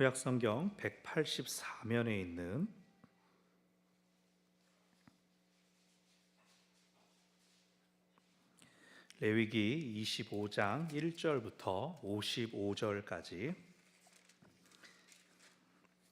구약성경 184면에 있는 레위기 25장 1절부터 55절까지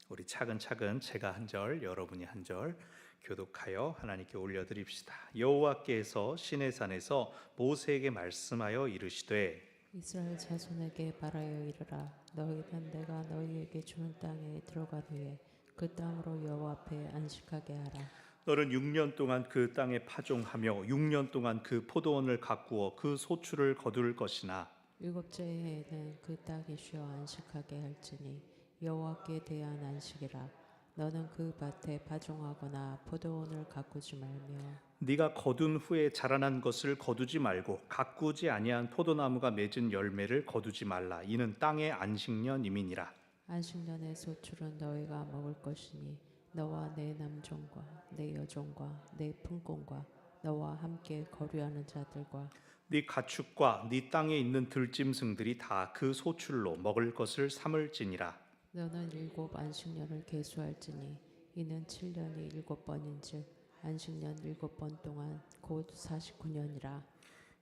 우리 차근차근 제가 한 절, 여러분이 한 절 교독하여 하나님께 올려드립시다. 여호와께서 시내산에서 모세에게 말씀하여 이르시되 이스라엘 자손에게 말하여 이르라. 너희는 내가 너희에게 주는 땅에 들어간 후에 그 땅으로 여호와 앞에 안식하게 하라. 너는 6년 동안 그 땅에 파종하며 6년 동안 그 포도원을 가꾸어 그 소출을 거둘 것이나 일곱째 해에는 그 땅이 쉬어 안식하게 할지니 여호와께 대한 안식이라. 너는 그 밭에 파종하거나 포도원을 가꾸지 말며 네가 거둔 후에 자라난 것을 거두지 말고 가꾸지 아니한 포도나무가 맺은 열매를 거두지 말라. 이는 땅의 안식년임이니라. 안식년의 소출은 너희가 먹을 것이니 너와 내 남종과 내 여종과 내 품꾼과 너와 함께 거류하는 자들과 네 가축과 네 땅에 있는 들짐승들이 다 그 소출로 먹을 것을 삼을지니라. 너는 7 안식년을 계수할지니 이는 7년이 7번인즉 안식년 7번 동안 곧 49년이라.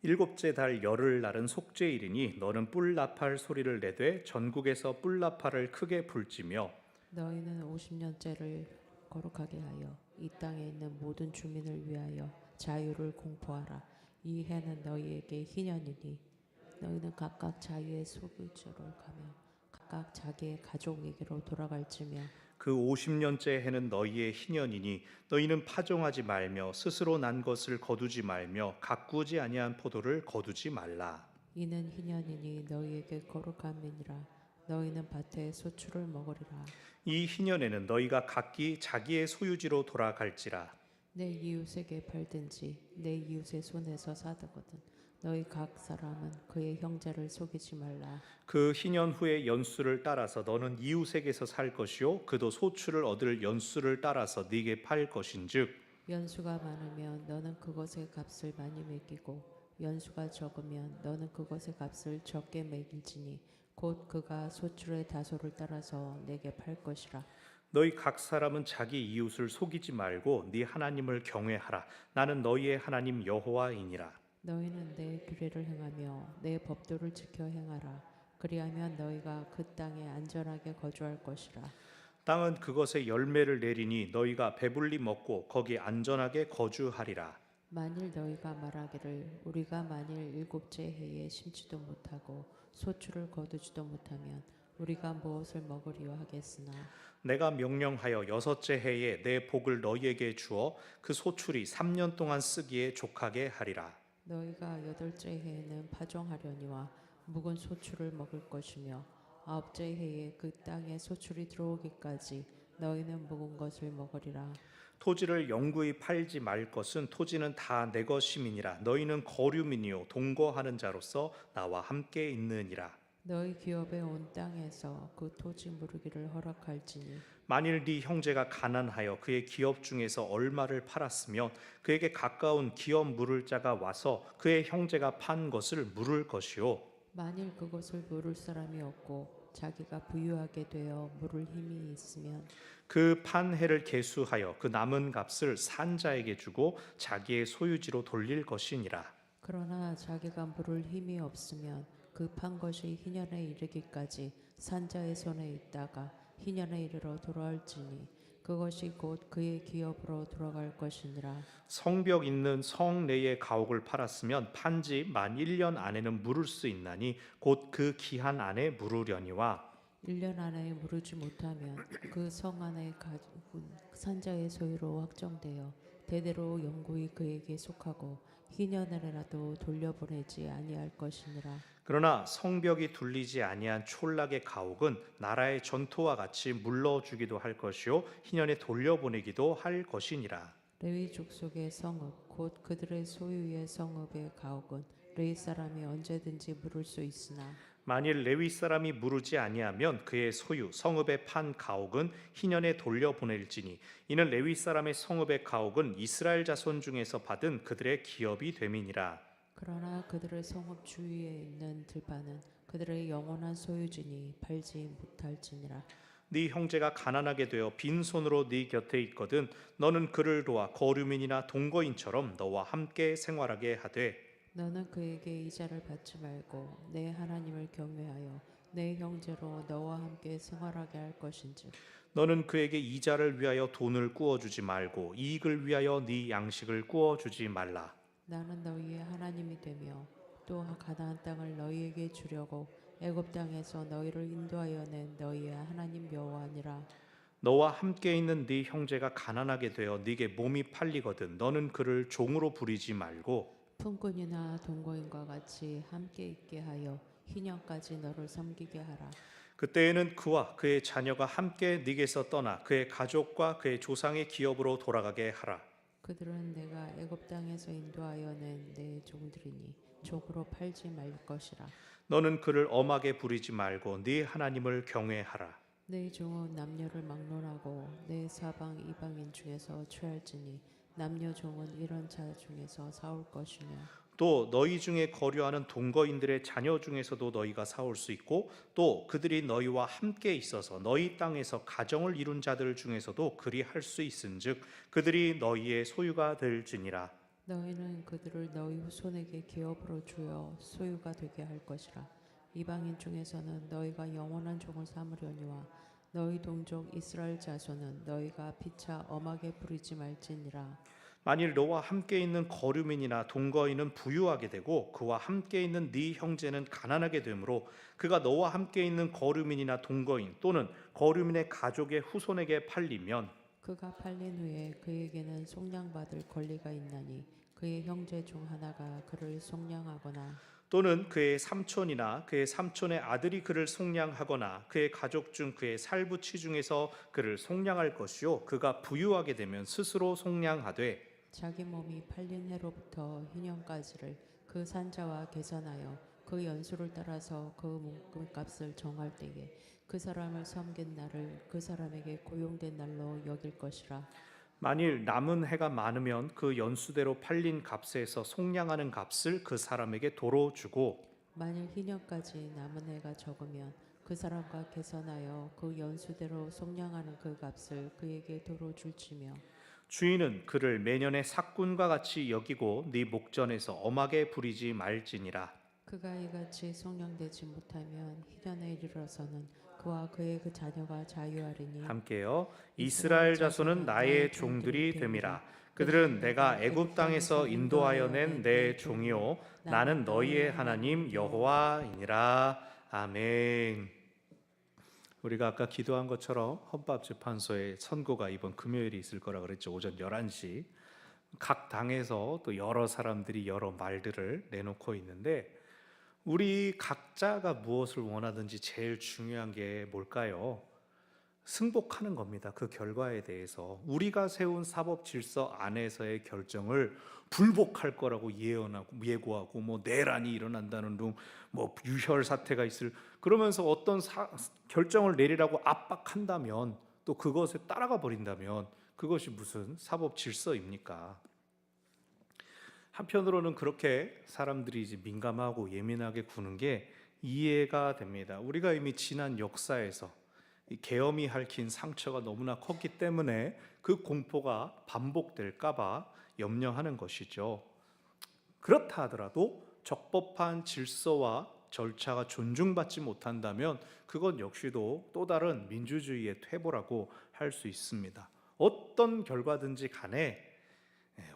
일곱째 달 열흘 날은 속죄일이니 너는 뿔나팔 소리를 내되 전국에서 뿔나팔을 크게 불지며 너희는 50년째를 거룩하게 하여 이 땅에 있는 모든 주민을 위하여 자유를 공포하라. 이 해는 너희에게 희년이니 너희는 각각 자기의 소유지로 가며 각각 자기의 가족에게로 돌아갈지며 그 50년째 해는 너희의 희년이니 너희는 파종하지 말며 스스로 난 것을 거두지 말며 가꾸지 아니한 포도를 거두지 말라. 이는 희년이니 너희에게 거룩함이니라. 너희는 밭의 소출을 먹으리라. 이 희년에는 너희가 각기 자기의 소유지로 돌아갈지라. 내 이웃에게 팔든지 내 이웃의 손에서 사드거든 너희 각 사람은 그의 형제를 속이지 말라. 그 희년 후의 연수를 따라서 너는 이웃에게서 살 것이요 그도 소출을 얻을 연수를 따라서 네게 팔 것인즉 연수가 많으면 너는 그것의 값을 많이 매기고 연수가 적으면 너는 그것의 값을 적게 매길지니 곧 그가 소출의 다소를 따라서 내게 팔 것이라. 너희 각 사람은 자기 이웃을 속이지 말고 네 하나님을 경외하라. 나는 너희의 하나님 여호와이니라. 너희는 내 규례를 행하며 내 법도를 지켜 행하라. 그리하면 너희가 그 땅에 안전하게 거주할 것이라. 땅은 그것의 열매를 내리니 너희가 배불리 먹고 거기 안전하게 거주하리라. 만일 너희가 말하기를 우리가 만일 7째 해에 심지도 못하고 소출을 거두지도 못하면 우리가 무엇을 먹으리요 하겠으나 내가 명령하여 6째 해에 내 복을 너희에게 주어 그 소출이 3년 동안 쓰기에 족하게 하리라. 너희가 8째 해에는 파종하려니와 묵은 소출을 먹을 것이며 9째 해에 그 땅에 소출이 들어오기까지 너희는 묵은 것을 먹으리라. 토지를 영구히 팔지 말 것은 토지는 다 내 것임이니라. 너희는 거류민이요 동거하는 자로서 나와 함께 있느니라. 너희 기업에 온 땅에서 그 토지 무르기를 허락할지니 만일 네 형제가 가난하여 그의 기업 중에서 얼마를 팔았으면 그에게 가까운 기업 물을 자가 와서 그의 형제가 판 것을 물을 것이요 만일 그것을 물을 사람이 없고 자기가 부유하게 되어 물을 힘이 있으면 그 판 해를 계수하여 그 남은 값을 산 자에게 주고 자기의 소유지로 돌릴 것이니라. 그러나 자기가 물을 힘이 없으면 그 판 것이 희년에 이르기까지 산자의 손에 있다가 희년에 이르러 돌아올지니 그것이 곧 그의 기업으로 돌아갈 것이니라. 성벽 있는 성 내의 가옥을 팔았으면 판지 만 1년 안에는 물을 수 있나니 곧 그 기한 안에 물으려니와 1년 안에 무르지 못하면 그 성 안의 가족은 산자의 소유로 확정되어 대대로 영구히 그에게 속하고 희년을라도 돌려보내지 아니할 것이니라. 그러나 성벽이 둘리지 아니한 촌락의 가옥은 나라의 전토와 같이 물러주기도 할 것이요 희년에 돌려보내기도 할 것이니라. 레위 족속의 성읍 곧 그들의 소유의 성읍의 가옥은 레위 사람이 언제든지 물을 수 있으나 만일 레위 사람이 무르지 아니하면 그의 소유 성읍의 판 가옥은 희년에 돌려보낼지니 이는 레위 사람의 성읍의 가옥은 이스라엘 자손 중에서 받은 그들의 기업이 됨이니라. 그러나 그들의 성읍 주위에 있는 들판은 그들의 영원한 소유지니 팔지 못할지니라. 네 형제가 가난하게 되어 빈손으로 네 곁에 있거든 너는 그를 도와 거류민이나 동거인처럼 너와 함께 생활하게 하되 너는 그에게 이자를 받지 말고 내 하나님을 경외하여 내 형제로 너와 함께 생활하게 할 것인즉 너는 그에게 이자를 위하여 돈을 구워주지 말고 이익을 위하여 네 양식을 구워주지 말라. 나는 너희의 하나님이 되며 또 가나안 땅을 너희에게 주려고 애굽 땅에서 너희를 인도하여 낸 너희의 하나님 여호와니라. 너와 함께 있는 네 형제가 가난하게 되어 네게 몸이 팔리거든 너는 그를 종으로 부리지 말고 품꾼이나 동거인과 같이 함께 있게 하여 희년까지 너를 섬기게 하라. 그때에는 그와 그의 자녀가 함께 네게서 떠나 그의 가족과 그의 조상의 기업으로 돌아가게 하라. 그들은 내가 애굽 땅에서 인도하여 낸 내 종들이니 종으로 팔지 말 것이라. 너는 그를 엄하게 부리지 말고 네 하나님을 경외하라. 내 종은 남녀를 막론하고 내 사방 이방인 중에서 취할지니 남녀 종은 이런 자 중에서 사올 것이며 또 너희 중에 거류하는 동거인들의 자녀 중에서도 너희가 사올 수 있고 또 그들이 너희와 함께 있어서 너희 땅에서 가정을 이룬 자들 중에서도 그리 할 수 있은즉 그들이 너희의 소유가 될지니라. 너희는 그들을 너희 후손에게 기업으로 주어 소유가 되게 할 것이라. 이방인 중에서는 너희가 영원한 종을 삼으려니와 너희 동족 이스라엘 자손은 너희가 피차 엄하게 부리지 말지니라. 만일 너와 함께 있는 거류민이나 동거인은 부유하게 되고 그와 함께 있는 네 형제는 가난하게 되므로 그가 너와 함께 있는 거류민이나 동거인 또는 거류민의 가족의 후손에게 팔리면 그가 팔린 후에 그에게는 속량받을 권리가 있나니 그의 형제 중 하나가 그를 속량하거나 또는 그의 삼촌이나 그의 삼촌의 아들이 그를 속량하거나 그의 가족 중 그의 살부치 중에서 그를 속량할 것이요 그가 부유하게 되면 스스로 속량하되 자기 몸이 팔린 해로부터 희년까지를 그 산자와 계산하여 그 연수를 따라서 그 몸값을 정할 때에 그 사람을 섬긴 날을 그 사람에게 고용된 날로 여길 것이라. 만일 남은 해가 많으면 그 연수대로 팔린 값에서 속량하는 값을 그 사람에게 도로 주고 만일 희년까지 남은 해가 적으면 그 사람과 계산하여 그 연수대로 속량하는 그 값을 그에게 도로 줄지며 주인은 그를 매년의 삭군과 같이 여기고 네 목전에서 엄하게 부리지 말지니라. 그가 이같이 속량되지 못하면 희년에 이르러서는 그와 그의 그 자녀가 자유하리니 함께요. 이스라엘 자손은 나의 종들이 됨이라. 그들은 내가 애굽 땅에서 인도하여 낸 내 종이요 나는 너희의 하나님 여호와이니라. 아멘. 우리가 아까 기도한 것처럼 헌법재판소에 선고가 이번 금요일에 있을 거라 그랬죠. 오전 11시. 각 당에서 또 여러 사람들이 여러 말들을 내놓고 있는데 우리 각자가 무엇을 원하든지 제일 중요한 게 뭘까요? 승복하는 겁니다. 그 결과에 대해서 우리가 세운 사법 질서 안에서의 결정을 불복할 거라고 예고하고 뭐 내란이 일어난다는 둥, 뭐 유혈 사태가 있을 그러면서 어떤 결정을 내리라고 압박한다면 또 그것에 따라가 버린다면 그것이 무슨 사법 질서입니까? 한편으로는 그렇게 사람들이 이제 민감하고 예민하게 구는 게 이해가 됩니다. 우리가 이미 지난 역사에서 이 계엄이 핥힌 상처가 너무나 컸기 때문에 그 공포가 반복될까봐 염려하는 것이죠. 그렇다 하더라도 적법한 질서와 절차가 존중받지 못한다면 그건 역시도 또 다른 민주주의의 퇴보라고 할 수 있습니다. 어떤 결과든지 간에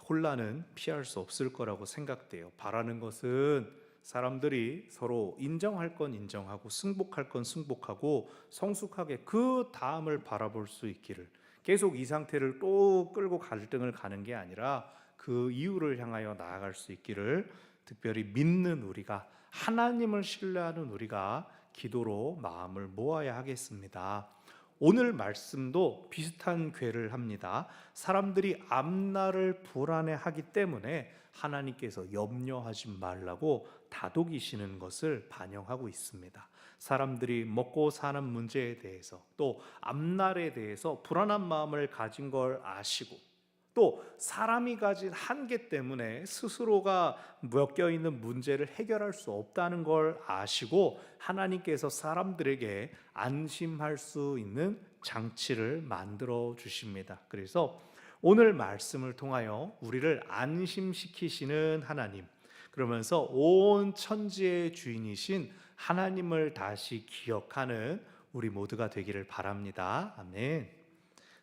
혼란은 피할 수 없을 거라고 생각돼요. 바라는 것은 사람들이 서로 인정할 건 인정하고 승복할 건 승복하고 성숙하게 그 다음을 바라볼 수 있기를, 계속 이 상태를 또 끌고 갈등을 가는 게 아니라 그 이유를 향하여 나아갈 수 있기를 특별히 믿는 우리가, 하나님을 신뢰하는 우리가 기도로 마음을 모아야 하겠습니다. 오늘 말씀도 비슷한 궤를 합니다. 사람들이 앞날을 불안해하기 때문에 하나님께서 염려하지 말라고 다독이시는 것을 반영하고 있습니다. 사람들이 먹고 사는 문제에 대해서 또 앞날에 대해서 불안한 마음을 가진 걸 아시고 또 사람이 가진 한계 때문에 스스로가 묶여 있는 문제를 해결할 수 없다는 걸 아시고 하나님께서 사람들에게 안심할 수 있는 장치를 만들어 주십니다. 그래서 오늘 말씀을 통하여 우리를 안심시키시는 하나님, 그러면서 온 천지의 주인이신 하나님을 다시 기억하는 우리 모두가 되기를 바랍니다. 아멘.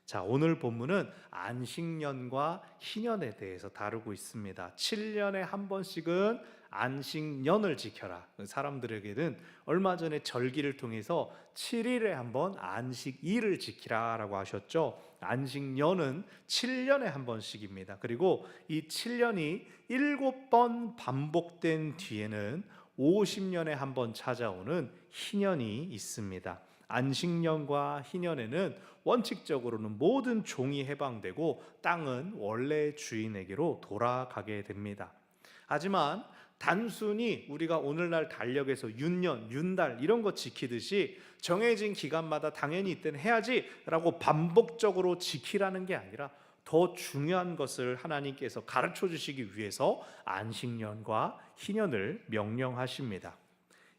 자, 오늘 본문은 안식년과 희년에 대해서 다루고 있습니다. 7년에 한 번씩은 안식년을 지켜라. 사람들에게는 얼마 전에 절기를 통해서 7일에 한 번 안식일을 지키라라고 하셨죠. 안식년은 7년에 한 번씩입니다. 그리고 이 7년이 7번 반복된 뒤에는 50년에 한 번 찾아오는 희년이 있습니다. 안식년과 희년에는 원칙적으로는 모든 종이 해방되고 땅은 원래 주인에게로 돌아가게 됩니다. 하지만 단순히 우리가 오늘날 달력에서 윤년, 윤달 이런 거 지키듯이 정해진 기간마다 당연히 이때는 해야지 라고 반복적으로 지키라는 게 아니라 더 중요한 것을 하나님께서 가르쳐 주시기 위해서 안식년과 희년을 명령하십니다.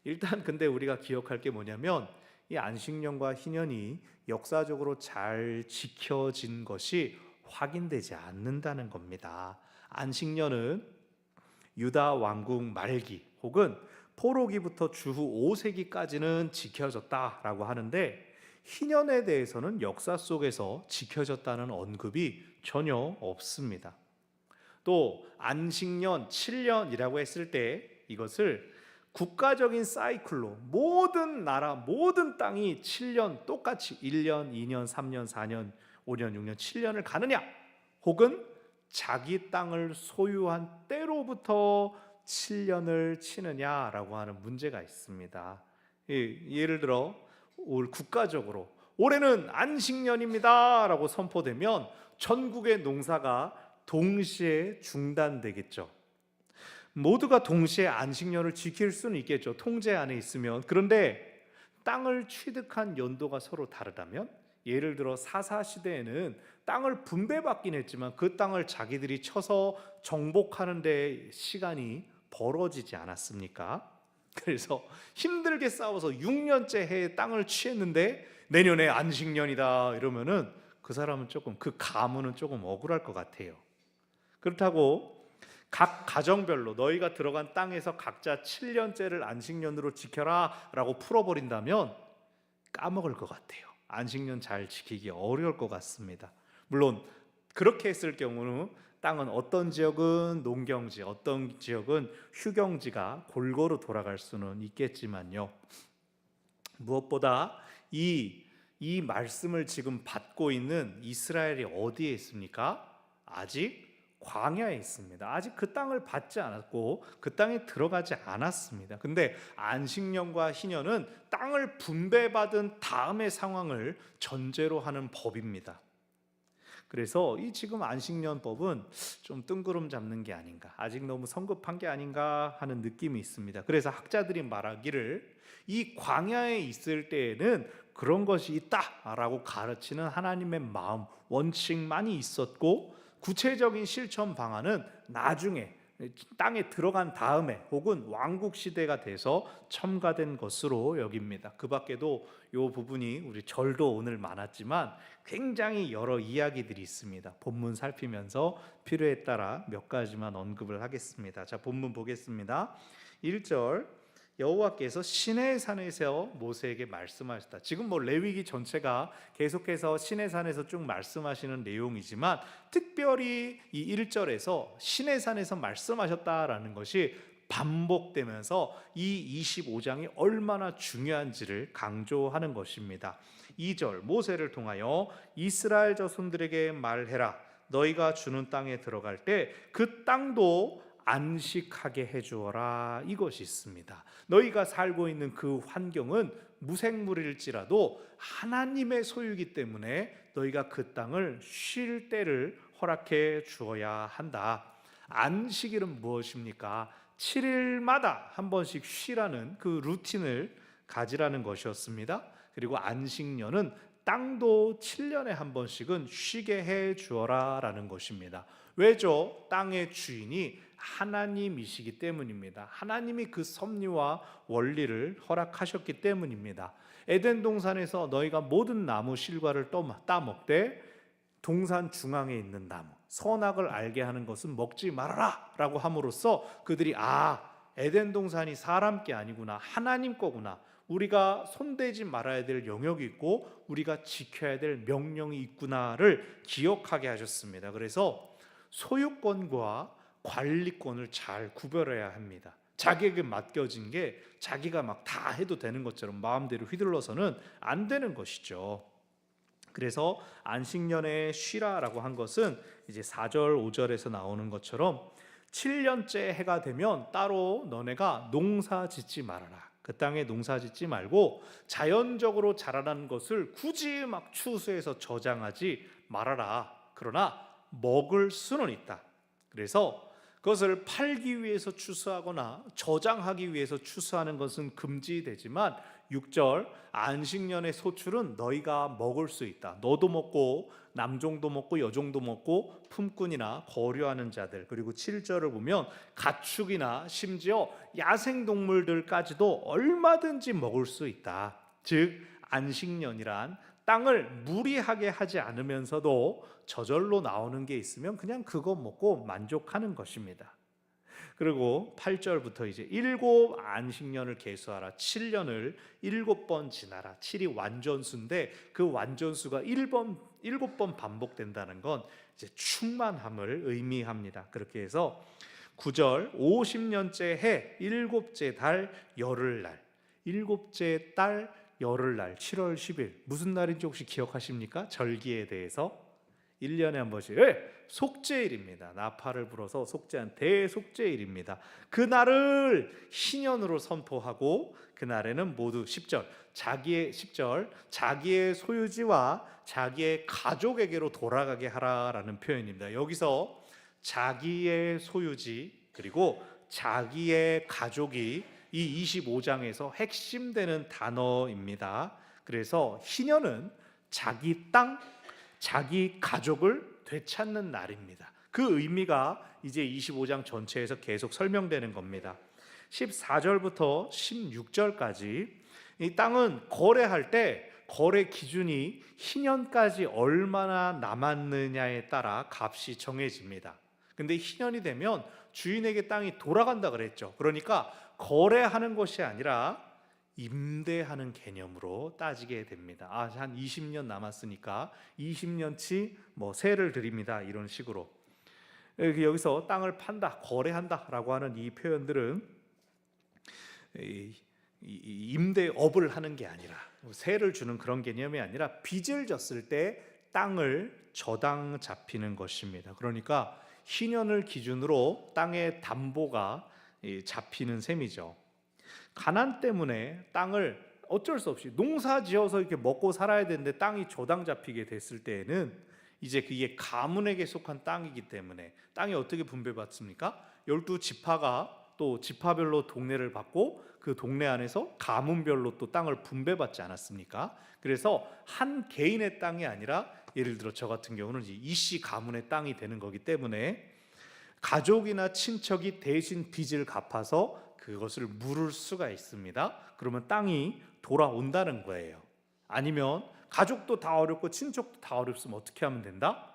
일단 근데 우리가 기억할 게 뭐냐면 이 안식년과 희년이 역사적으로 잘 지켜진 것이 확인되지 않는다는 겁니다. 안식년은 유다 왕국 말기 혹은 포로기부터 주후 5세기까지는 지켜졌다라고 하는데 희년에 대해서는 역사 속에서 지켜졌다는 언급이 전혀 없습니다. 또 안식년 7년이라고 했을 때 이것을 국가적인 사이클로 모든 나라 모든 땅이 7년 똑같이 1년, 2년, 3년, 4년, 5년, 6년, 7년을 가느냐 혹은 자기 땅을 소유한 때로부터 7년을 치느냐라고 하는 문제가 있습니다. 예를 들어 국가적으로 올해는 안식년입니다 라고 선포되면 전국의 농사가 동시에 중단되겠죠. 모두가 동시에 안식년을 지킬 수는 있겠죠. 통제 안에 있으면. 그런데 땅을 취득한 연도가 서로 다르다면 예를 들어 사사시대에는 땅을 분배받긴 했지만 그 땅을 자기들이 쳐서 정복하는 데 시간이 벌어지지 않았습니까? 그래서 힘들게 싸워서 6년째 해에 땅을 취했는데 내년에 안식년이다 이러면은 그 사람은 조금 그 가문은 조금 억울할 것 같아요. 그렇다고 각 가정별로 너희가 들어간 땅에서 각자 7년째를 안식년으로 지켜라 라고 풀어버린다면 까먹을 것 같아요. 안식년 잘 지키기 어려울 것 같습니다. 물론 그렇게 했을 경우는 땅은 어떤 지역은 농경지, 어떤 지역은 휴경지가 골고루 돌아갈 수는 있겠지만요. 무엇보다 이 말씀을 지금 받고 있는 이스라엘이 어디에 있습니까? 아직 광야에 있습니다. 아직 그 땅을 받지 않았고 그 땅에 들어가지 않았습니다. 근데 안식년과 희년은 땅을 분배받은 다음의 상황을 전제로 하는 법입니다. 그래서 이 지금 안식년법은 좀 뜬구름 잡는 게 아닌가, 아직 너무 성급한 게 아닌가 하는 느낌이 있습니다. 그래서 학자들이 말하기를 이 광야에 있을 때에는 그런 것이 있다라고 가르치는 하나님의 마음, 원칙만이 있었고 구체적인 실천 방안은 나중에 땅에 들어간 다음에 혹은 왕국 시대가 돼서 첨가된 것으로 여깁니다. 그 밖에도 이 부분이 우리 절도 오늘 많았지만 굉장히 여러 이야기들이 있습니다. 본문 살피면서 필요에 따라 몇 가지만 언급을 하겠습니다. 자, 본문 보겠습니다. 1절 여호와께서 시내산에서 모세에게 말씀하셨다. 지금 레위기 전체가 계속해서 시내산에서 쭉 말씀하시는 내용이지만 특별히 이 1절에서 시내산에서 말씀하셨다라는 것이 반복되면서 이 25장이 얼마나 중요한지를 강조하는 것입니다. 2절 모세를 통하여 이스라엘 자손들에게 말해라. 너희가 주는 땅에 들어갈 때 그 땅도 안식하게 해주어라. 이것이 있습니다. 너희가 살고 있는 그 환경은 무생물일지라도 하나님의 소유이기 때문에 너희가 그 땅을 쉴 때를 허락해 주어야 한다. 안식일은 무엇입니까? 7일마다 한 번씩 쉬라는 그 루틴을 가지라는 것이었습니다. 그리고 안식년은 땅도 7년에 한 번씩은 쉬게 해 주어라 라는 것입니다. 왜죠? 땅의 주인이 하나님이시기 때문입니다. 하나님이 그 섭리와 원리를 허락하셨기 때문입니다. 에덴 동산에서 너희가 모든 나무 실과를 따먹되 동산 중앙에 있는 나무 선악을 알게 하는 것은 먹지 말아라 라고 함으로써 그들이 에덴 동산이 사람 게 아니구나, 하나님 거구나, 우리가 손대지 말아야 될 영역이 있고 우리가 지켜야 될 명령이 있구나를 기억하게 하셨습니다. 그래서 소유권과 관리권을 잘 구별해야 합니다. 자기에게 맡겨진 게 자기가 막 다 해도 되는 것처럼 마음대로 휘둘러서는 안 되는 것이죠. 그래서 안식년에 쉬라라고 한 것은 이제 4절 5절에서 나오는 것처럼 7년째 해가 되면 따로 너네가 농사 짓지 말아라. 그 땅에 농사 짓지 말고 자연적으로 자라나는 것을 굳이 막 추수해서 저장하지 말아라. 그러나 먹을 수는 있다. 그래서 그것을 팔기 위해서 추수하거나 저장하기 위해서 추수하는 것은 금지되지만 6절 안식년의 소출은 너희가 먹을 수 있다. 너도 먹고 남종도 먹고 여종도 먹고 품꾼이나 거류하는 자들. 그리고 7절을 보면 가축이나 심지어 야생동물들까지도 얼마든지 먹을 수 있다. 즉 안식년이란 땅을 무리하게 하지 않으면서도 저절로 나오는 게 있으면 그냥 그거 먹고 만족하는 것입니다. 그리고 8절부터 이제 7 안식년을 계수하라. 7년을 7번 지나라. 7이 완전수인데 그 완전수가 7번 반복된다는 건 이제 충만함을 의미합니다. 그렇게 해서 9절 50년째 해 7째 달 열흘날, 7째 달 열흘날 7월 10일 무슨 날인지 혹시 기억하십니까? 절기에 대해서 1년에 한 번씩 속죄일입니다. 나팔을 불어서 속죄한 대속죄일입니다. 그날을 희년으로 선포하고 그날에는 모두 10절 자기의 소유지와 자기의 가족에게로 돌아가게 하라라는 표현입니다. 여기서 자기의 소유지 그리고 자기의 가족이 이 25장에서 핵심되는 단어입니다. 그래서 희년은 자기 땅, 자기 가족을 되찾는 날입니다. 그 의미가 이제 25장 전체에서 계속 설명되는 겁니다. 14절부터 16절까지 이 땅은 거래할 때 거래 기준이 희년까지 얼마나 남았느냐에 따라 값이 정해집니다. 근데 희년이 되면 주인에게 땅이 돌아간다 그랬죠. 그러니까 거래하는 것이 아니라 임대하는 개념으로 따지게 됩니다. 한 20년 남았으니까 20년치 세를 드립니다. 이런 식으로. 여기서 땅을 판다, 거래한다라고 하는 이 표현들은 임대업을 하는 게 아니라 세를 주는 그런 개념이 아니라 빚을 졌을 때 땅을 저당 잡히는 것입니다. 그러니까 희년을 기준으로 땅의 담보가 잡히는 셈이죠. 가난 때문에 땅을 어쩔 수 없이 농사 지어서 이렇게 먹고 살아야 되는데 땅이 저당 잡히게 됐을 때에는 이제 그게 가문에게 속한 땅이기 때문에 땅이 어떻게 분배받습니까? 12지파가 또 지파별로 동네를 받고 그 동네 안에서 가문별로 또 땅을 분배받지 않았습니까? 그래서 한 개인의 땅이 아니라 예를 들어 저 같은 경우는 이씨 가문의 땅이 되는 거기 때문에 가족이나 친척이 대신 빚을 갚아서 그것을 물을 수가 있습니다. 그러면 땅이 돌아온다는 거예요. 아니면 가족도 다 어렵고 친척도 다 어렵으면 어떻게 하면 된다?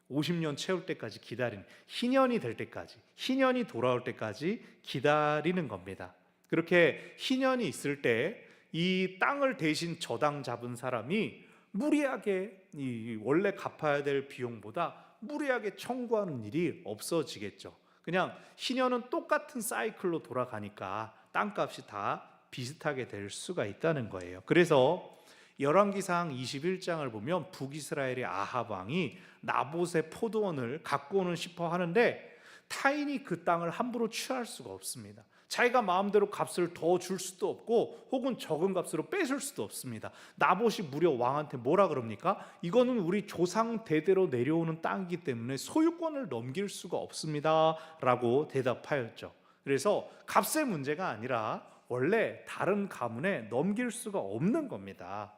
50년 채울 때까지 기다리는, 희년이 될 때까지, 희년이 돌아올 때까지 기다리는 겁니다. 그렇게 희년이 있을 때 이 땅을 대신 저당 잡은 사람이 무리하게 이 원래 갚아야 될 비용보다 무리하게 청구하는 일이 없어지겠죠. 그냥 희년은 똑같은 사이클로 돌아가니까 땅값이 다 비슷하게 될 수가 있다는 거예요. 그래서 열왕기상 21장을 보면 북이스라엘의 아합 왕이 나봇의 포도원을 갖고는 싶어 하는데 타인이 그 땅을 함부로 취할 수가 없습니다. 자기가 마음대로 값을 더 줄 수도 없고 혹은 적은 값으로 뺏을 수도 없습니다. 나봇이 무려 왕한테 뭐라 그럽니까? 이거는 우리 조상 대대로 내려오는 땅이기 때문에 소유권을 넘길 수가 없습니다 라고 대답하였죠. 그래서 값의 문제가 아니라 원래 다른 가문에 넘길 수가 없는 겁니다.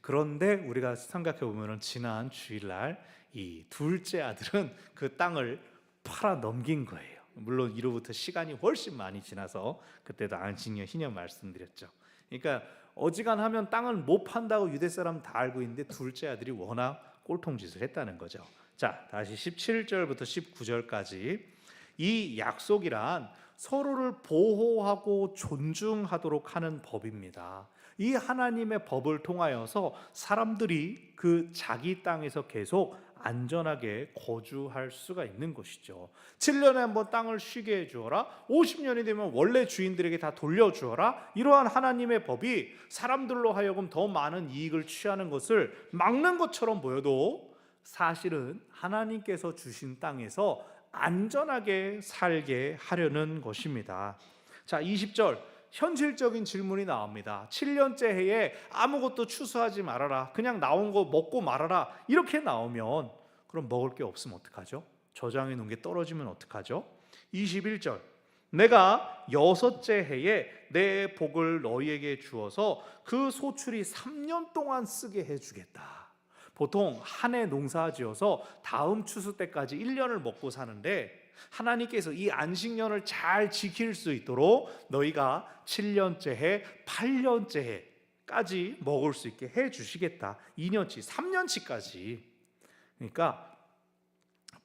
그런데 우리가 생각해 보면은 지난 주일날 이 둘째 아들은 그 땅을 팔아 넘긴 거예요. 물론 이로부터 시간이 훨씬 많이 지나서 그때도 안식년 희년 말씀드렸죠. 그러니까 어지간하면 땅을 못 판다고 유대 사람 다 알고 있는데 둘째 아들이 워낙 꼴통짓을 했다는 거죠. 자, 다시 17절부터 19절까지 이 약속이란 서로를 보호하고 존중하도록 하는 법입니다. 이 하나님의 법을 통하여서 사람들이 그 자기 땅에서 계속 안전하게 거주할 수가 있는 것이죠. 7년에 한번 땅을 쉬게 해주어라, 50년이 되면 원래 주인들에게 다 돌려주어라. 이러한 하나님의 법이 사람들로 하여금 더 많은 이익을 취하는 것을 막는 것처럼 보여도 사실은 하나님께서 주신 땅에서 안전하게 살게 하려는 것입니다. 자, 20절 현실적인 질문이 나옵니다. 7년째 해에 아무것도 추수하지 말아라, 그냥 나온 거 먹고 말아라, 이렇게 나오면 그럼 먹을 게 없으면 어떡하죠? 저장해 놓은 게 떨어지면 어떡하죠? 21절 내가 여섯째 해에 내 복을 너희에게 주어서 그 소출이 3년 동안 쓰게 해주겠다. 보통 한 해 농사 지어서 다음 추수 때까지 1년을 먹고 사는데 하나님께서 이 안식년을 잘 지킬 수 있도록 너희가 7년째 해, 8년째 해까지 먹을 수 있게 해주시겠다. 2년치, 3년치까지. 그러니까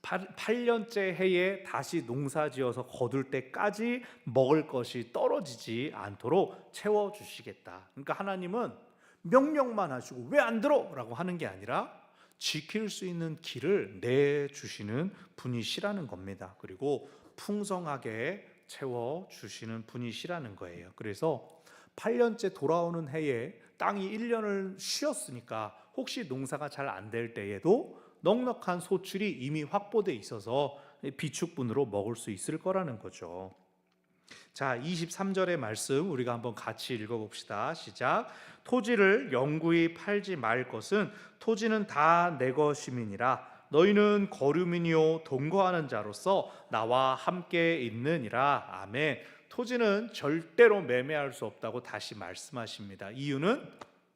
8년째 해에 다시 농사 지어서 거둘 때까지 먹을 것이 떨어지지 않도록 채워주시겠다. 그러니까 하나님은 명령만 하시고 왜 안 들어? 라고 하는 게 아니라 지킬 수 있는 길을 내주시는 분이시라는 겁니다. 그리고 풍성하게 채워주시는 분이시라는 거예요. 그래서 8년째 돌아오는 해에 땅이 1년을 쉬었으니까 혹시 농사가 잘 안 될 때에도 넉넉한 소출이 이미 확보돼 있어서 비축분으로 먹을 수 있을 거라는 거죠. 자, 23절의 말씀 우리가 한번 같이 읽어봅시다. 시작. 토지를 영구히 팔지 말 것은 토지는 다 내 것임이니라. 너희는 거류민이요 동거하는 자로서 나와 함께 있느니라. 아멘. 토지는 절대로 매매할 수 없다고 다시 말씀하십니다. 이유는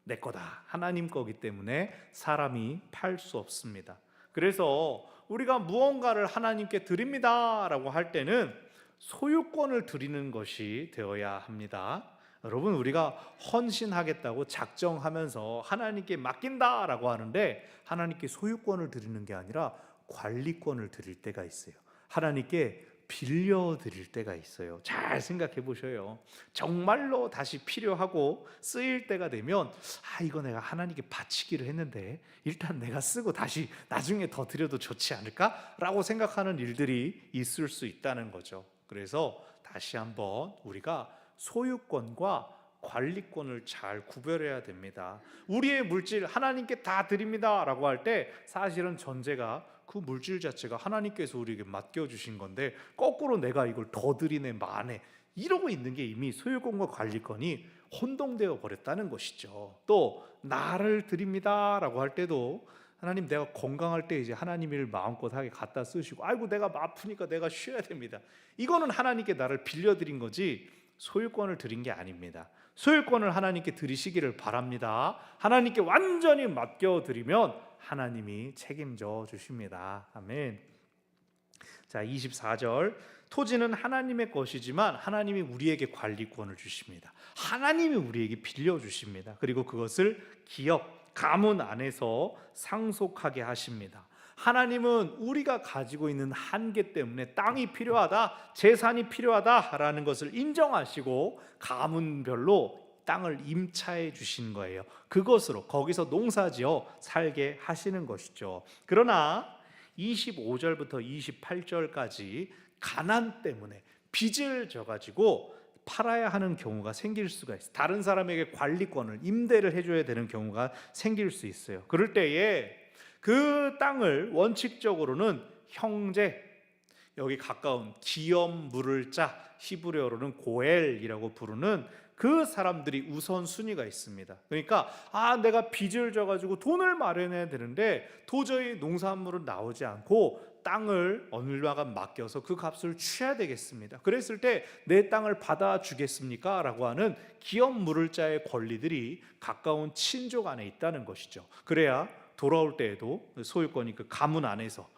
내 거다, 하나님 거기 때문에 사람이 팔 수 없습니다. 그래서 우리가 무언가를 하나님께 드립니다 라고 할 때는 소유권을 드리는 것이 되어야 합니다. 여러분, 우리가 헌신하겠다고 작정하면서 하나님께 맡긴다라고 하는데 하나님께 소유권을 드리는 게 아니라 관리권을 드릴 때가 있어요. 하나님께 빌려 드릴 때가 있어요. 잘 생각해 보셔요. 정말로 다시 필요하고 쓰일 때가 되면 이거 내가 하나님께 바치기를 했는데 일단 내가 쓰고 다시 나중에 더 드려도 좋지 않을까라고 생각하는 일들이 있을 수 있다는 거죠. 그래서 다시 한번 우리가 소유권과 관리권을 잘 구별해야 됩니다. 우리의 물질 하나님께 다 드립니다 라고 할 때 사실은 전제가 그 물질 자체가 하나님께서 우리에게 맡겨주신 건데 거꾸로 내가 이걸 더 드리네 마네 이러고 있는 게 이미 소유권과 관리권이 혼동되어 버렸다는 것이죠. 또 나를 드립니다 라고 할 때도 하나님, 내가 건강할 때 이제 하나님 일 마음껏 하게 갖다 쓰시고 아이고 내가 아프니까 내가 쉬어야 됩니다. 이거는 하나님께 나를 빌려드린 거지 소유권을 드린 게 아닙니다. 소유권을 하나님께 드리시기를 바랍니다. 하나님께 완전히 맡겨드리면 하나님이 책임져 주십니다. 아멘. 자, 24절 토지는 하나님의 것이지만 하나님이 우리에게 관리권을 주십니다. 하나님이 우리에게 빌려주십니다. 그리고 그것을 기업, 가문 안에서 상속하게 하십니다. 하나님은 우리가 가지고 있는 한계 때문에 땅이 필요하다, 재산이 필요하다라는 것을 인정하시고 가문별로 땅을 임차해 주신 거예요. 그것으로 거기서 농사지어 살게 하시는 것이죠. 그러나 25절부터 28절까지 가난 때문에 빚을 져가지고 팔아야 하는 경우가 생길 수가 있어요. 다른 사람에게 관리권을 임대를 해줘야 되는 경우가 생길 수 있어요. 그럴 때에 그 땅을 원칙적으로는 형제, 여기 가까운 기업 물을 자, 히브리어로는 고엘이라고 부르는 그 사람들이 우선순위가 있습니다. 그러니까 내가 빚을 져가지고 돈을 마련해야 되는데 도저히 농산물은 나오지 않고 땅을 얼마가 맡겨서 그 값을 취해야 되겠습니다. 그랬을 때 내 땅을 받아주겠습니까? 라고 하는 기업 물을 자의 권리들이 가까운 친족 안에 있다는 것이죠. 그래야 돌아올 때에도 소유권이 그 가문 안에서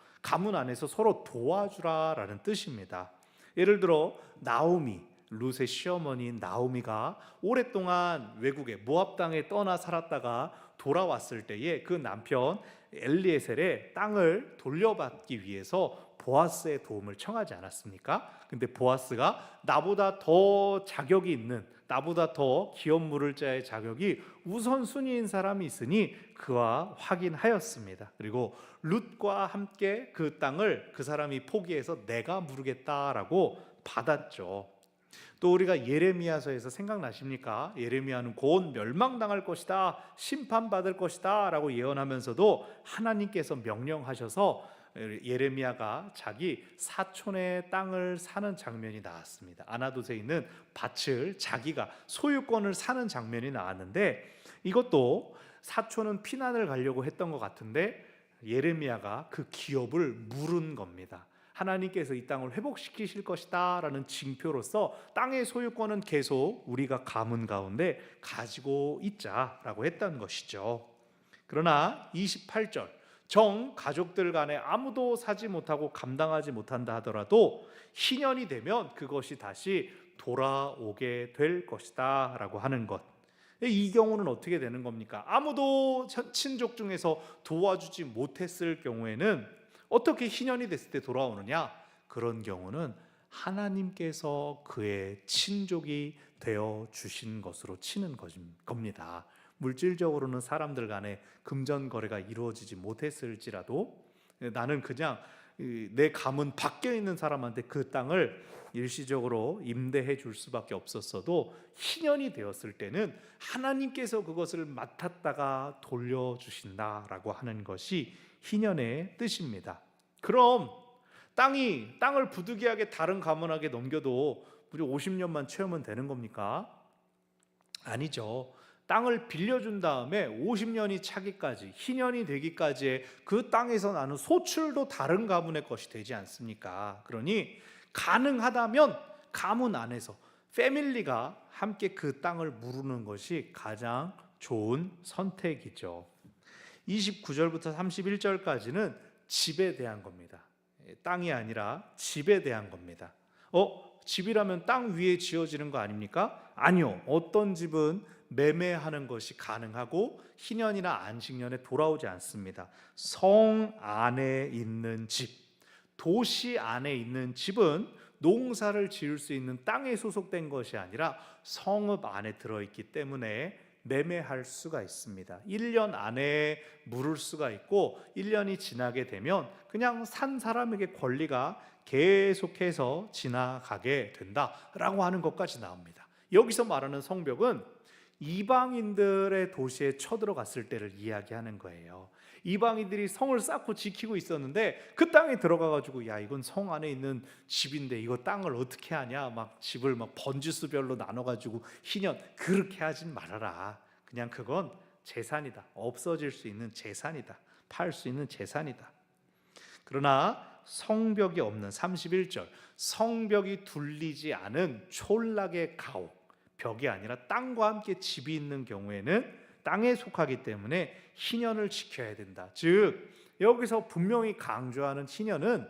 서로 도와주라라는 뜻입니다. 예를 들어 나오미, 룻의 시어머니인 나오미가 오랫동안 외국에 모압 땅에 떠나 살았다가 돌아왔을 때에 그 남편 엘리에셀의 땅을 돌려받기 위해서 보아스의 도움을 청하지 않았습니까? 근데 보아스가 나보다 더 자격이 있는, 나보다 더 기업 물을 자의 자격이 우선순위인 사람이 있으니 그와 확인하였습니다. 그리고 룻과 함께 그 땅을 그 사람이 포기해서 내가 물으겠다라고 받았죠. 또 우리가 예레미야서에서 생각나십니까? 예레미야는 곧 멸망당할 것이다, 심판받을 것이다 라고 예언하면서도 하나님께서 명령하셔서 예레미야가 자기 사촌의 땅을 사는 장면이 나왔습니다. 아나돗에 있는 밭을 자기가 소유권을 사는 장면이 나왔는데, 이것도 사촌은 피난을 가려고 했던 것 같은데 예레미야가 그 기업을 물은 겁니다. 하나님께서 이 땅을 회복시키실 것이다 라는 징표로서 땅의 소유권은 계속 우리가 가문 가운데 가지고 있자라고 했던 것이죠. 그러나 28절, 정 가족들 간에 아무도 사지 못하고 감당하지 못한다 하더라도 희년이 되면 그것이 다시 돌아오게 될 것이다 라고 하는 것. 이 경우는 어떻게 되는 겁니까? 아무도 친족 중에서 도와주지 못했을 경우에는 어떻게 희년이 됐을 때 돌아오느냐? 그런 경우는 하나님께서 그의 친족이 되어 주신 것으로 치는 겁니다. 물질적으로는 사람들 간에 금전 거래가 이루어지지 못했을지라도 나는 그냥 내 가문 밖에 있는 사람한테 그 땅을 일시적으로 임대해 줄 수밖에 없었어도 희년이 되었을 때는 하나님께서 그것을 맡았다가 돌려주신다라고 하는 것이 희년의 뜻입니다. 그럼 땅을 부득이하게 다른 가문에게 넘겨도 무려 50년만 채우면 되는 겁니까? 아니죠. 땅을 빌려준 다음에 50년이 차기까지, 희년이 되기까지의 그 땅에서 나는 소출도 다른 가문의 것이 되지 않습니까? 그러니 가능하다면 가문 안에서 패밀리가 함께 그 땅을 무르는 것이 가장 좋은 선택이죠. 29절부터 31절까지는 집에 대한 겁니다. 땅이 아니라 집에 대한 겁니다. 집이라면 땅 위에 지어지는 거 아닙니까? 아니요. 어떤 집은 매매하는 것이 가능하고 희년이나 안식년에 돌아오지 않습니다. 성 안에 있는 집, 도시 안에 있는 집은 농사를 지을 수 있는 땅에 소속된 것이 아니라 성읍 안에 들어있기 때문에 매매할 수가 있습니다. 1년 안에 물을 수가 있고 1년이 지나게 되면 그냥 산 사람에게 권리가 계속해서 지나가게 된다라고 하는 것까지 나옵니다. 여기서 말하는 성벽은 이방인들의 도시에 쳐들어갔을 때를 이야기하는 거예요. 이방인들이 성을 쌓고 지키고 있었는데 그 땅에 들어가가지고 야 이건 성 안에 있는 집인데 이거 땅을 어떻게 하냐, 막 집을 막 번지수별로 나눠가지고 희년, 그렇게 하진 말아라. 그냥 그건 재산이다. 없어질 수 있는 재산이다. 팔 수 있는 재산이다. 그러나 성벽이 없는 31절, 성벽이 둘리지 않은 촌락의 가옥, 벽이 아니라 땅과 함께 집이 있는 경우에는 땅에 속하기 때문에 희년을 지켜야 된다. 즉 여기서 분명히 강조하는 희년은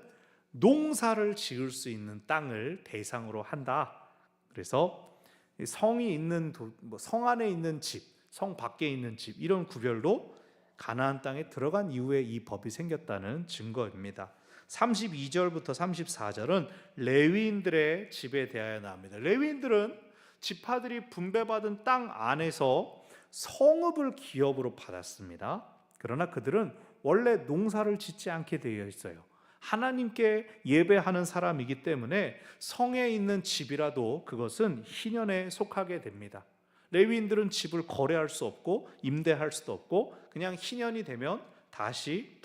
농사를 지을 수 있는 땅을 대상으로 한다. 그래서 성이 있는 성 안에 있는 집, 성 밖에 있는 집, 이런 구별도 가나안 땅에 들어간 이후에 이 법이 생겼다는 증거입니다. 32절부터 34절은 레위인들의 집에 대하여 나옵니다. 레위인들은 지파들이 분배받은 땅 안에서 성읍을 기업으로 받았습니다. 그러나 그들은 원래 농사를 짓지 않게 되어 있어요. 하나님께 예배하는 사람이기 때문에 성에 있는 집이라도 그것은 희년에 속하게 됩니다. 레위인들은 집을 거래할 수 없고 임대할 수도 없고 그냥 희년이 되면 다시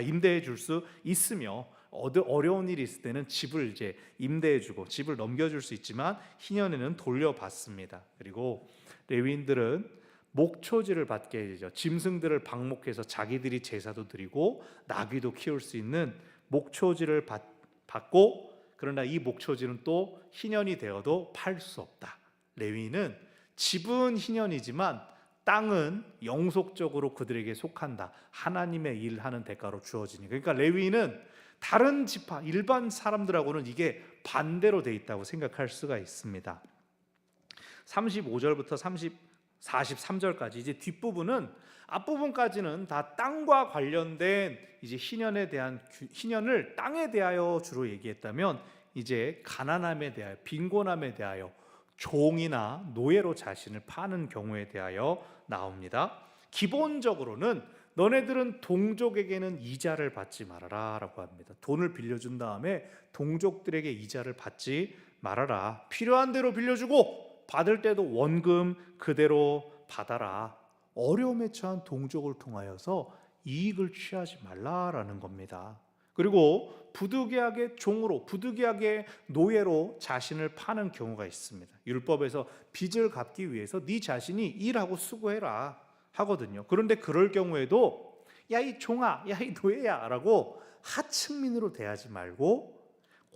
임대해 줄 수 있으며, 어려운 일이 있을 때는 집을 이제 임대해주고 집을 넘겨줄 수 있지만 희년에는 돌려받습니다. 그리고 레위인들은 목초지를 받게 되죠. 짐승들을 방목해서 자기들이 제사도 드리고 나귀도 키울 수 있는 목초지를 받고, 그러나 이 목초지는 또 희년이 되어도 팔 수 없다. 레위는 집은 희년이지만 땅은 영속적으로 그들에게 속한다. 하나님의 일하는 대가로 주어지니. 그러니까 레위는 다른 지파, 일반 사람들하고는 이게 반대로 돼 있다고 생각할 수가 있습니다. 35절부터 43절까지 이제 뒷부분은, 앞부분까지는 다 땅과 관련된 이제 희년을 땅에 대하여 주로 얘기했다면, 이제 가난함에 대하여, 빈곤함에 대하여, 종이나 노예로 자신을 파는 경우에 대하여 나옵니다. 기본적으로는 너네들은 동족에게는 이자를 받지 말아라 라고 합니다. 돈을 빌려준 다음에 동족들에게 이자를 받지 말아라. 필요한 대로 빌려주고 받을 때도 원금 그대로 받아라. 어려움에 처한 동족을 통하여서 이익을 취하지 말라라는 겁니다. 그리고 부득이하게 종으로, 부득이하게 노예로 자신을 파는 경우가 있습니다. 율법에서 빚을 갚기 위해서 네 자신이 일하고 수고해라 하거든요. 그런데 그럴 경우에도 야 이 종아, 야 이 노예야 라고 하층민으로 대하지 말고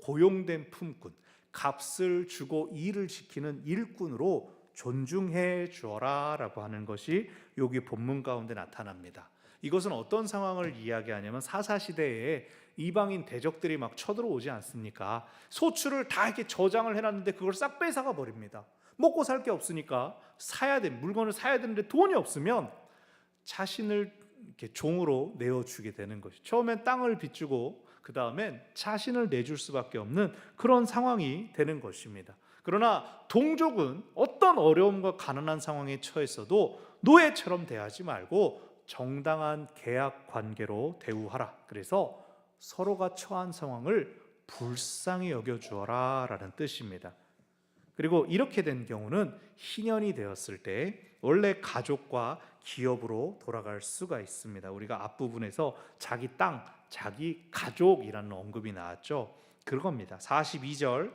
고용된 품꾼, 값을 주고 일을 지키는 일꾼으로 존중해 주어라 라고 하는 것이 여기 본문 가운데 나타납니다. 이것은 어떤 상황을 이야기하냐면, 사사시대에 이방인 대적들이 막 쳐들어오지 않습니까? 소출을 다 이렇게 저장을 해놨는데 그걸 싹 뺏어가 버립니다. 먹고 살 게 없으니까 물건을 사야 되는데 돈이 없으면 자신을 이렇게 종으로 내어주게 되는 것이, 처음엔 땅을 빚주고 그 다음엔 자신을 내줄 수밖에 없는 그런 상황이 되는 것입니다. 그러나 동족은 어떤 어려움과 가난한 상황에 처했어도 노예처럼 대하지 말고 정당한 계약 관계로 대우하라. 그래서 서로가 처한 상황을 불쌍히 여겨주어라 라는 뜻입니다. 그리고 이렇게 된 경우는 희년이 되었을 때 원래 가족과 기업으로 돌아갈 수가 있습니다. 우리가 앞부분에서 자기 땅, 자기 가족이라는 언급이 나왔죠. 그겁니다. 42절,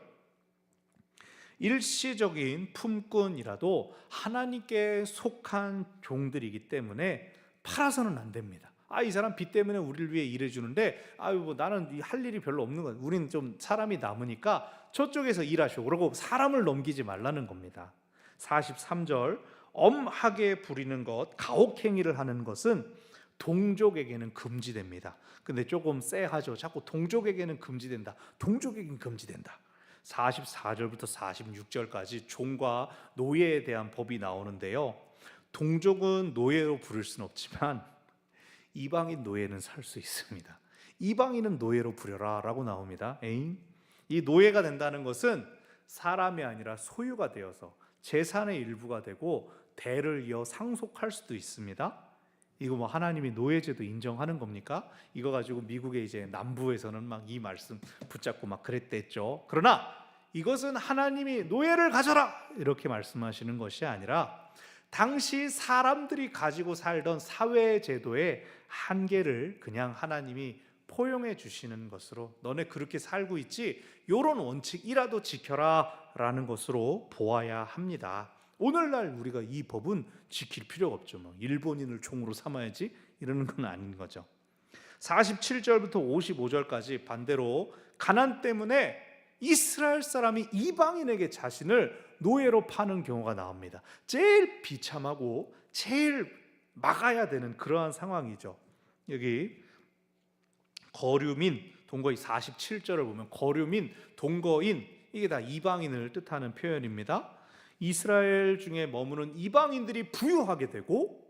일시적인 품꾼이라도 하나님께 속한 종들이기 때문에 팔아서는 안 됩니다. 이 사람 빚 때문에 우리를 위해 일해주는데 나는 할 일이 별로 없는 거야. 우리는 좀 사람이 남으니까 저쪽에서 일하시오. 그러고 사람을 넘기지 말라는 겁니다. 43절, 엄하게 부리는 것, 가혹행위를 하는 것은 동족에게는 금지됩니다. 근데 조금 쎄하죠. 자꾸 동족에게는 금지된다, 동족에게는 금지된다. 44절부터 46절까지 종과 노예에 대한 법이 나오는데요, 동족은 노예로 부를 수는 없지만 이방인 노예는 살 수 있습니다. 이방인은 노예로 부려라 라고 나옵니다. 이 노예가 된다는 것은 사람이 아니라 소유가 되어서 재산의 일부가 되고 대를 이어 상속할 수도 있습니다. 이거 하나님이 노예제도 인정하는 겁니까? 이거 가지고 미국의 이제 남부에서는 막 이 말씀 붙잡고 막 그랬댔죠. 그러나 이것은 하나님이 노예를 가져라 이렇게 말씀하시는 것이 아니라 당시 사람들이 가지고 살던 사회 제도의 한계를 그냥 하나님이 포용해 주시는 것으로, 너네 그렇게 살고 있지? 이런 원칙이라도 지켜라 라는 것으로 보아야 합니다. 오늘날 우리가 이 법은 지킬 필요가 없죠. 일본인을 종으로 삼아야지 이러는 건 아닌 거죠. 47절부터 55절까지 반대로 가난 때문에 이스라엘 사람이 이방인에게 자신을 노예로 파는 경우가 나옵니다. 제일 비참하고 제일 막아야 되는 그러한 상황이죠. 여기 거류민, 동거인 47절을 보면 거류민, 동거인, 이게 다 이방인을 뜻하는 표현입니다. 이스라엘 중에 머무는 이방인들이 부유하게 되고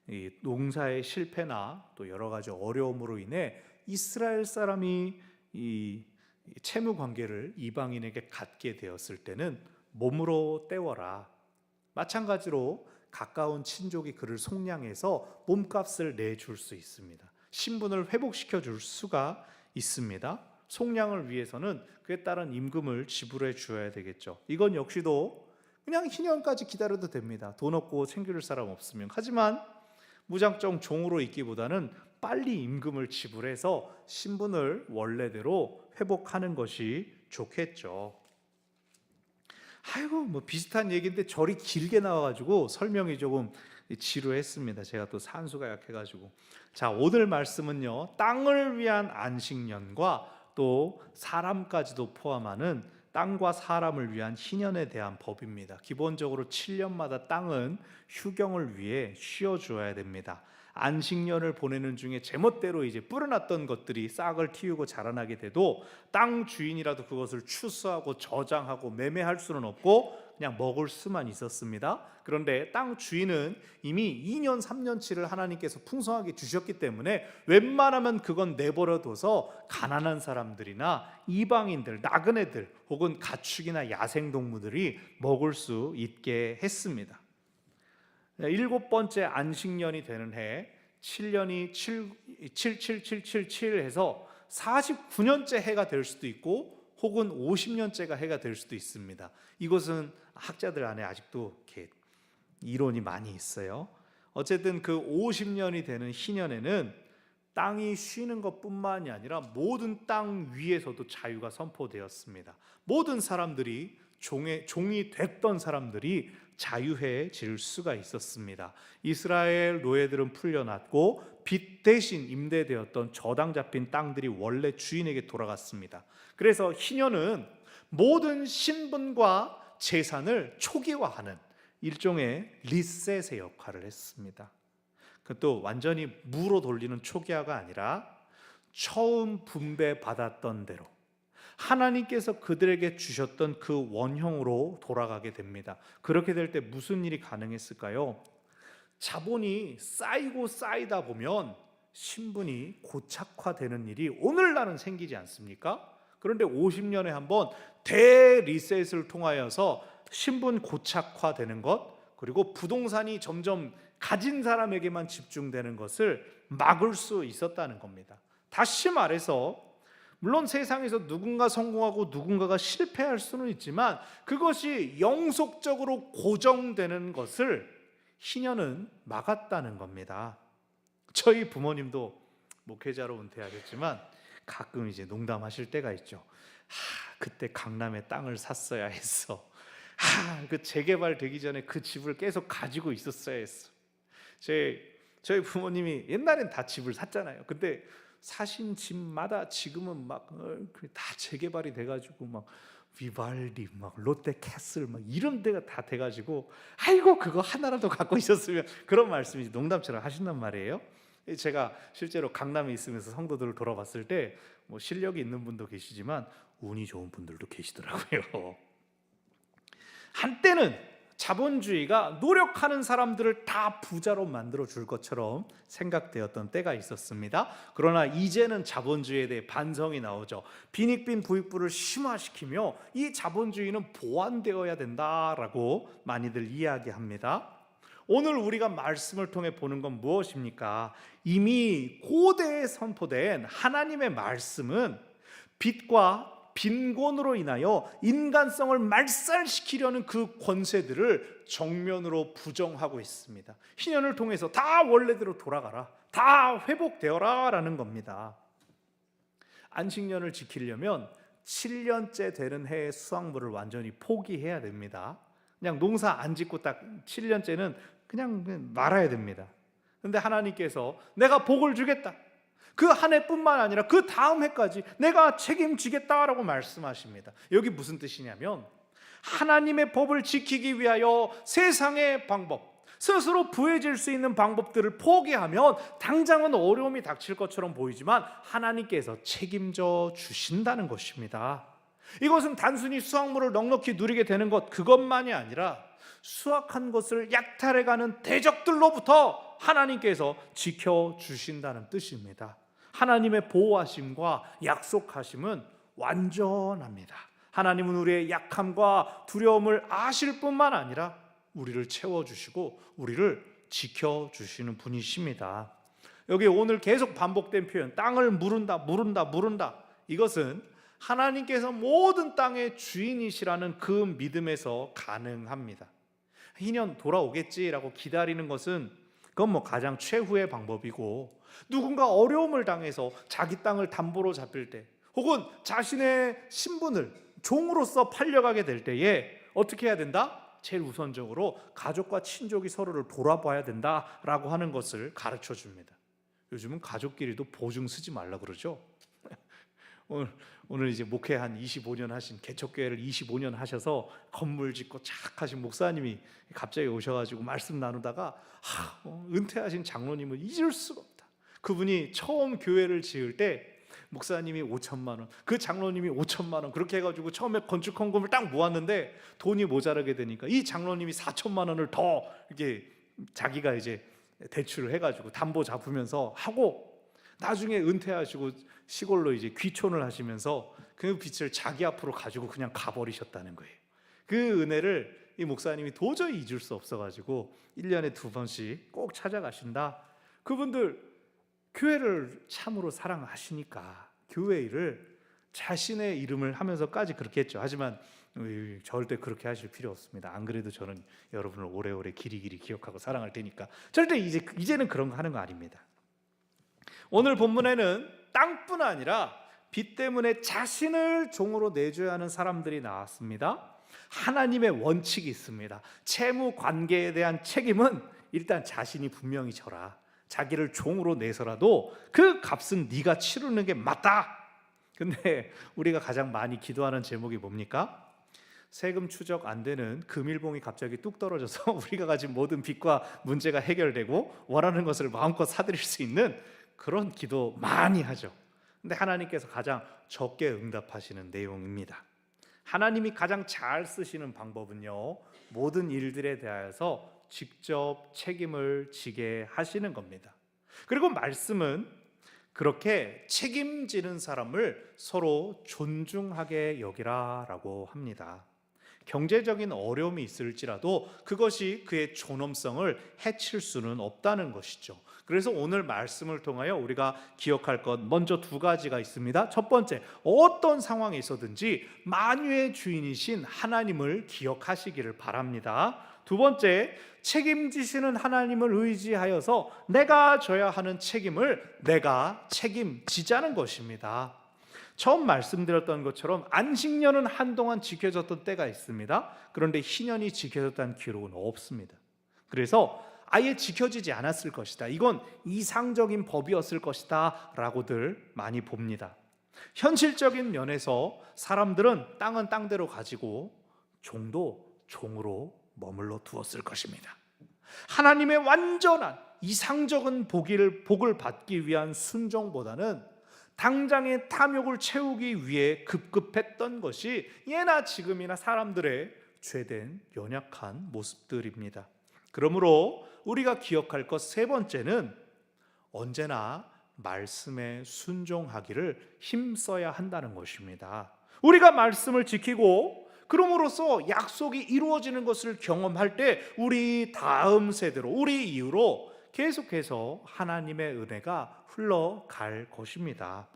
이 농사의 실패나 또 여러 가지 어려움으로 인해 이스라엘 사람이 이 채무 관계를 이방인에게 갖게 되었을 때는 몸으로 때워라. 마찬가지로 가까운 친족이 그를 속량해서 몸값을 내줄 수 있습니다. 신분을 회복시켜 줄 수가 있습니다. 속량을 위해서는 그에 따른 임금을 지불해 주어야 되겠죠. 이건 역시도 그냥 희년까지 기다려도 됩니다. 돈 없고 챙겨줄 사람 없으면. 하지만 무작정 종으로 있기보다는 빨리 임금을 지불해서 신분을 원래대로 회복하는 것이 좋겠죠. 아이고 뭐 비슷한 얘기인데 절이 길게 나와가지고 설명이 조금 지루했습니다. 제가 또 산수가 약해가지고. 자, 오늘 말씀은요, 땅을 위한 안식년과 또 사람까지도 포함하는 땅과 사람을 위한 희년에 대한 법입니다. 기본적으로 7년마다 땅은 휴경을 위해 쉬어줘야 됩니다. 안식년을 보내는 중에 제멋대로 이제 뿌려놨던 것들이 싹을 틔우고 자라나게 돼도 땅 주인이라도 그것을 추수하고 저장하고 매매할 수는 없고 그냥 먹을 수만 있었습니다. 그런데 땅 주인은 이미 2년 3년치를 하나님께서 풍성하게 주셨기 때문에 웬만하면 그건 내버려둬서 가난한 사람들이나 이방인들, 나그네들 혹은 가축이나 야생동물들이 먹을 수 있게 했습니다. 7번째 안식년이 되는 해 7년이 77777 해서 49년째 해가 될 수도 있고 혹은 50년째가 해가 될 수도 있습니다. 이것은 학자들 안에 아직도 이렇게 이론이 많이 있어요. 어쨌든 그 50년이 되는 희년에는 땅이 쉬는 것뿐만이 아니라 모든 땅 위에서도 자유가 선포되었습니다. 모든 사람들이 종이 됐던 사람들이 자유해질 수가 있었습니다. 이스라엘 노예들은 풀려났고 빚 대신 임대되었던 저당 잡힌 땅들이 원래 주인에게 돌아갔습니다. 그래서 희년은 모든 신분과 재산을 초기화하는 일종의 리셋의 역할을 했습니다. 그것도 완전히 무로 돌리는 초기화가 아니라 처음 분배받았던 대로 하나님께서 그들에게 주셨던 그 원형으로 돌아가게 됩니다. 그렇게 될 때 무슨 일이 가능했을까요? 자본이 쌓이고 쌓이다 보면 신분이 고착화되는 일이 오늘날은 생기지 않습니까? 그런데 50년에 한번 대리셋을 통하여서 신분 고착화되는 것, 그리고 부동산이 점점 가진 사람에게만 집중되는 것을 막을 수 있었다는 겁니다. 다시 말해서 물론 세상에서 누군가 성공하고 누군가가 실패할 수는 있지만 그것이 영속적으로 고정되는 것을 희년은 막았다는 겁니다. 저희 부모님도 목회자로 은퇴하셨지만 가끔 이제 농담하실 때가 있죠. 그때 강남에 땅을 샀어야 했어. 그 재개발 되기 전에 그 집을 계속 가지고 있었어야 했어. 저희 부모님이 옛날엔 다 집을 샀잖아요. 근데 사신 집마다 지금은 막 다 재개발이 돼가지고 막 위발디, 막 롯데캐슬, 막 이런 데가 다 돼가지고 아이고 그거 하나라도 갖고 있었으면, 그런 말씀이 농담처럼 하신단 말이에요. 제가 실제로 강남에 있으면서 성도들을 돌아봤을 때 뭐 실력이 있는 분도 계시지만 운이 좋은 분들도 계시더라고요. 한때는 자본주의가 노력하는 사람들을 다 부자로 만들어 줄 것처럼 생각되었던 때가 있었습니다. 그러나 이제는 자본주의에 대해 반성이 나오죠. 빈익빈 부익부를 심화시키며 이 자본주의는 보완되어야 된다라고 많이들 이야기합니다. 오늘 우리가 말씀을 통해 보는 건 무엇입니까? 이미 고대에 선포된 하나님의 말씀은 빚과 빈곤으로 인하여 인간성을 말살시키려는 그 권세들을 정면으로 부정하고 있습니다. 희년을 통해서 다 원래대로 돌아가라, 다 회복되어라 라는 겁니다. 안식년을 지키려면 7년째 되는 해의 수확물을 완전히 포기해야 됩니다. 그냥 농사 안 짓고 딱 7년째는 그냥 말아야 됩니다. 그런데 하나님께서 내가 복을 주겠다, 그 한 해뿐만 아니라 그 다음 해까지 내가 책임지겠다라고 말씀하십니다. 여기 무슨 뜻이냐면 하나님의 법을 지키기 위하여 세상의 방법, 스스로 부해질 수 있는 방법들을 포기하면 당장은 어려움이 닥칠 것처럼 보이지만 하나님께서 책임져 주신다는 것입니다. 이것은 단순히 수확물을 넉넉히 누리게 되는 것, 그것만이 아니라 수확한 것을 약탈해가는 대적들로부터 하나님께서 지켜주신다는 뜻입니다. 하나님의 보호하심과 약속하심은 완전합니다. 하나님은 우리의 약함과 두려움을 아실 뿐만 아니라 우리를 채워주시고 우리를 지켜주시는 분이십니다. 여기 오늘 계속 반복된 표현, 땅을 무른다. 이것은 하나님께서 모든 땅의 주인이시라는 그 믿음에서 가능합니다. 희년 돌아오겠지라고 기다리는 것은 그건 뭐 가장 최후의 방법이고, 누군가 어려움을 당해서 자기 땅을 담보로 잡힐 때 혹은 자신의 신분을 종으로서 팔려가게 될 때에 어떻게 해야 된다? 제일 우선적으로 가족과 친족이 서로를 돌아봐야 된다라고 하는 것을 가르쳐 줍니다. 요즘은 가족끼리도 보증 쓰지 말라 그러죠. 오늘 이제 목회 한 25년 하신, 개척교회를 25년 하셔서 건물 짓고 착 하신 목사님이 갑자기 오셔가지고 말씀 나누다가 은퇴하신 장로님을 잊을 수가 없다. 그분이 처음 교회를 지을 때 목사님이 5천만 원, 그 장로님이 5천만 원, 그렇게 해가지고 처음에 건축 헌금을 딱 모았는데 돈이 모자라게 되니까 이 장로님이 4천만 원을 더 이렇게 자기가 이제 대출을 해가지고 담보 잡으면서 하고, 나중에 은퇴하시고 시골로 이제 귀촌을 하시면서 그 빚을 자기 앞으로 가지고 그냥 가버리셨다는 거예요. 그 은혜를 이 목사님이 도저히 잊을 수 없어가지고 1년에 2번씩 꼭 찾아가신다. 그분들 교회를 참으로 사랑하시니까 교회 일을 자신의 이름을 하면서까지 그렇게 했죠. 하지만 절대 그렇게 하실 필요 없습니다. 안 그래도 저는 여러분을 오래오래 길이길이 기억하고 사랑할 테니까 절대 이제는 그런 거 하는 거 아닙니다. 오늘 본문에는 땅뿐 아니라 빚 때문에 자신을 종으로 내줘야 하는 사람들이 나왔습니다. 하나님의 원칙이 있습니다. 채무 관계에 대한 책임은 일단 자신이 분명히 져라. 자기를 종으로 내서라도 그 값은 네가 치르는 게 맞다. 근데 우리가 가장 많이 기도하는 제목이 뭡니까? 세금 추적 안 되는 금일봉이 갑자기 뚝 떨어져서 우리가 가진 모든 빚과 문제가 해결되고 원하는 것을 마음껏 사드릴 수 있는 그런 기도 많이 하죠. 근데 하나님께서 가장 적게 응답하시는 내용입니다. 하나님이 가장 잘 쓰시는 방법은요, 모든 일들에 대하여서 직접 책임을 지게 하시는 겁니다. 그리고 말씀은 그렇게 책임지는 사람을 서로 존중하게 여기라라고 합니다. 경제적인 어려움이 있을지라도 그것이 그의 존엄성을 해칠 수는 없다는 것이죠. 그래서 오늘 말씀을 통하여 우리가 기억할 것 먼저 2가지가 있습니다. 첫 번째, 어떤 상황에 있어든지 만유의 주인이신 하나님을 기억하시기를 바랍니다. 2번째, 책임지시는 하나님을 의지하여서 내가 져야 하는 책임을 내가 책임지자는 것입니다. 처음 말씀드렸던 것처럼 안식년은 한동안 지켜졌던 때가 있습니다. 그런데 희년이 지켜졌다는 기록은 없습니다. 그래서 아예 지켜지지 않았을 것이다, 이건 이상적인 법이었을 것이다 라고들 많이 봅니다. 현실적인 면에서 사람들은 땅은 땅대로 가지고 종도 종으로 머물러 두었을 것입니다. 하나님의 완전한 이상적인 복을 받기 위한 순종보다는 당장의 탐욕을 채우기 위해 급급했던 것이 예나 지금이나 사람들의 죄된 연약한 모습들입니다. 그러므로 우리가 기억할 것 3번째는 언제나 말씀에 순종하기를 힘써야 한다는 것입니다. 우리가 말씀을 지키고 그럼으로써 약속이 이루어지는 것을 경험할 때 우리 다음 세대로, 우리 이후로 계속해서 하나님의 은혜가 흘러갈 것입니다.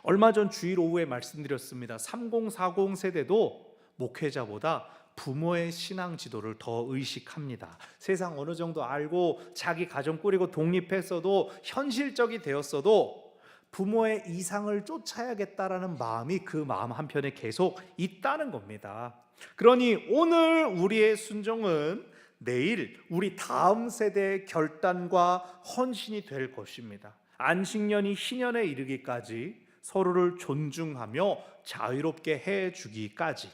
얼마 전 주일 오후에 말씀드렸습니다. 3040 세대도 목회자보다 부모의 신앙 지도를 더 의식합니다. 세상 어느 정도 알고 자기 가정 꾸리고 독립했어도 현실적이 되었어도 부모의 이상을 쫓아야겠다라는 마음이 그 마음 한편에 계속 있다는 겁니다. 그러니 오늘 우리의 순종은 내일 우리 다음 세대의 결단과 헌신이 될 것입니다. 안식년이 희년에 이르기까지 서로를 존중하며 자유롭게 해주기까지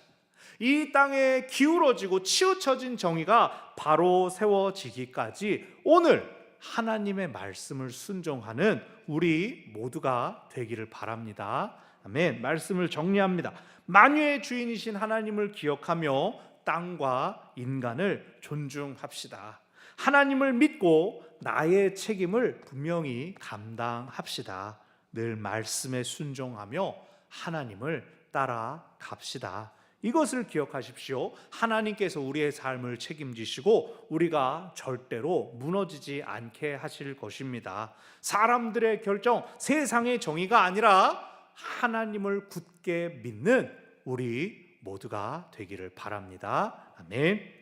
이 땅에 기울어지고 치우쳐진 정의가 바로 세워지기까지 오늘 하나님의 말씀을 순종하는 우리 모두가 되기를 바랍니다. 아멘. 말씀을 정리합니다. 만유의 주인이신 하나님을 기억하며 땅과 인간을 존중합시다. 하나님을 믿고 나의 책임을 분명히 감당합시다. 늘 말씀에 순종하며 하나님을 따라갑시다. 이것을 기억하십시오. 하나님께서 우리의 삶을 책임지시고 우리가 절대로 무너지지 않게 하실 것입니다. 사람들의 결정, 세상의 정의가 아니라 하나님을 굳게 믿는 우리 모두가 되기를 바랍니다. 아멘.